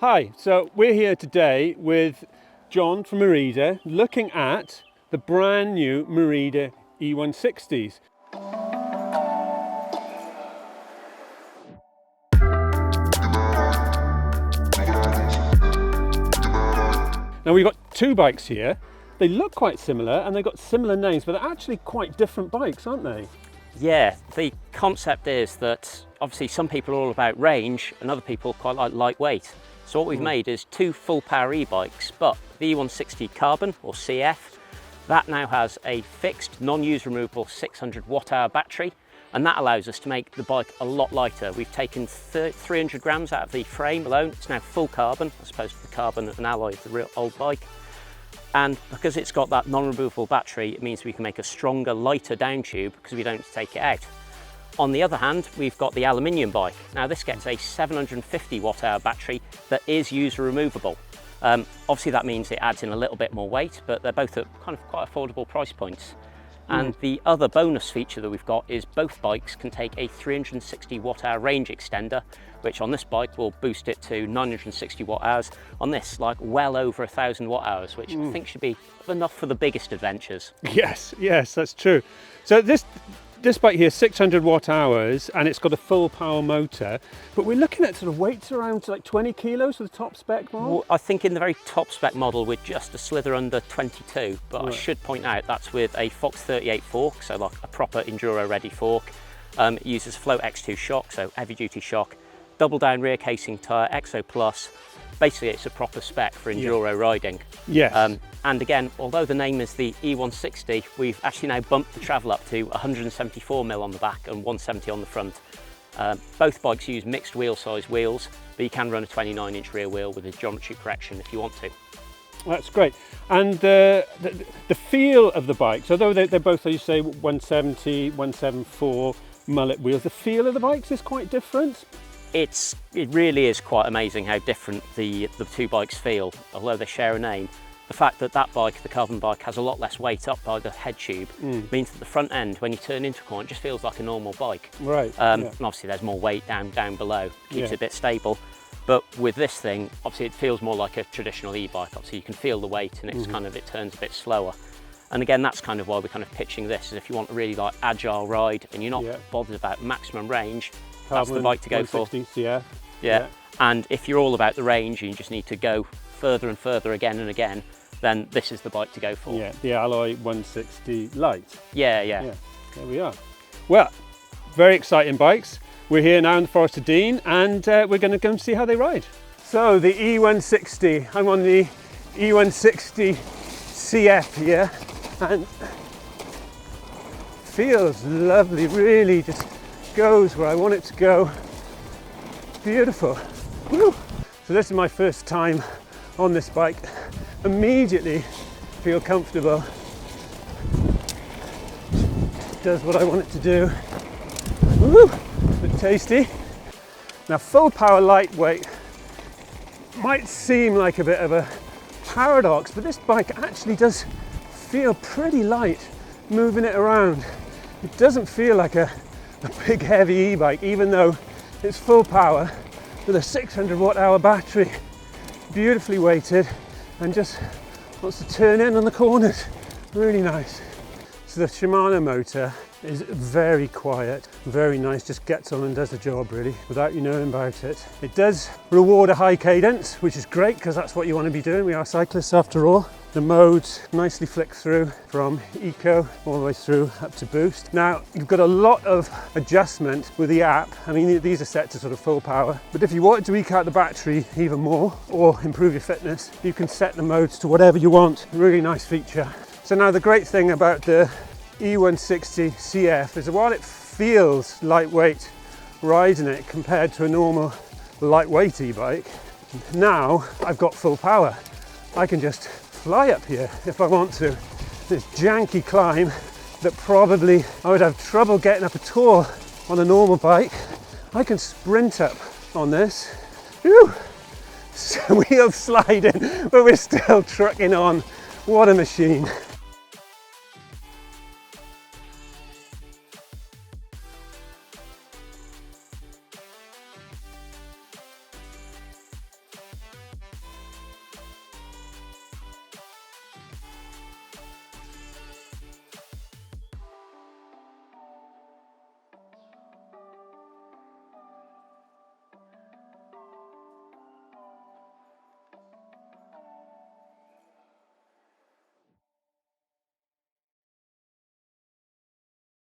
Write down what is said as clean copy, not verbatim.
Hi, so we're here today with John from Merida looking at the brand new Merida eOne-Sixties. Now we've got two bikes here. They look quite similar and they've got similar names, but they're actually quite different bikes, aren't they? Yeah, the concept is that obviously some people are all about range and other people quite like lightweight. So what we've made is two full power e-bikes, but the eOne-Sixty Carbon or CF, that now has a fixed non-use removable 600 watt-hour battery, and that allows us to make the bike a lot lighter. We've taken 300 grams out of the frame alone. It's now full carbon as opposed to the carbon and alloy of the real old bike. And because it's got that non-removable battery, it means we can make a stronger, lighter down tube because we don't have to take it out. On the other hand, we've got the aluminium bike. Now this gets a 750 watt-hour battery that is user removable. Obviously that means it adds in a little bit more weight, but they're both at kind of quite affordable price points. And the other bonus feature that we've got is both bikes can take a 360 watt-hour range extender, which on this bike will boost it to 960 watt-hours. On this, like well over 1,000 watt-hours, which I think should be enough for the biggest adventures. Yes, that's true. So this bike here, 600 watt-hours, and it's got a full power motor, but we're looking at sort of weights around to like 20 kilos for the top spec model? Well, I think in the very top spec model we're just a slither under 22, but I should point out that's with a Fox 38 fork, so like a proper enduro ready fork. It uses Float X2 shock, so heavy duty shock, double down rear casing tyre, Exo Plus. Basically it's a proper spec for enduro riding. Yes. And again, although the name is the eOne-Sixty, we've actually now bumped the travel up to 174mm on the back and 170 on the front. Both bikes use mixed wheel size wheels, but you can run a 29-inch rear wheel with a geometry correction if you want to. That's great. And the feel of the bikes, although they're both, as you say, 170, 174 mullet wheels, the feel of the bikes is quite different. It really is quite amazing how different the two bikes feel, although they share a name. The fact that that bike, the carbon bike, has a lot less weight up by the head tube means that the front end, when you turn into a corner, it just feels like a normal bike. Right. And obviously there's more weight down below, keeps it a bit stable. But with this thing, obviously it feels more like a traditional e-bike. Obviously you can feel the weight and it's it turns a bit slower. And again, that's kind of why we're kind of pitching this, is if you want a really like agile ride and you're not bothered about maximum range, that's the bike to go for. Yeah. And if you're all about the range and you just need to go further and further again and again, then this is the bike to go for. Yeah, the Alloy 160 Light. Yeah. There we are. Well, very exciting bikes. We're here now in the Forrest of Dean, and we're going to go and see how they ride. So the eOne-Sixty, I'm on the eOne-Sixty CF here, and feels lovely, really just goes where I want it to go. Beautiful. Woo. So this is my first time on this bike. Immediately feel comfortable. Does what I want it to do. Woo. Bit tasty. Now full power lightweight might seem like a bit of a paradox, but this bike actually does feel pretty light moving it around. It doesn't feel like a big heavy e-bike, even though it's full power with a 600 watt-hour battery, beautifully weighted, and just wants to turn in on the corners. Really nice. So the Shimano motor is very quiet, very nice, just gets on and does the job really without you knowing about it. It does reward a high cadence, which is great because that's what you want to be doing. We are cyclists after all. The modes nicely flick through from eco all the way through up to boost. Now you've got a lot of adjustment with the app. I mean, these are set to sort of full power, but if you wanted to eke out the battery even more or improve your fitness, you can set the modes to whatever you want. Really nice feature. So now the great thing about the eOne-Sixty CF is that while it feels lightweight riding it compared to a normal lightweight e-bike, now I've got full power. I can just fly up here if I want to. This janky climb that probably I would have trouble getting up at all on a normal bike, I can sprint up on this. Whew. So wheel sliding, but we're still trucking on. What a machine.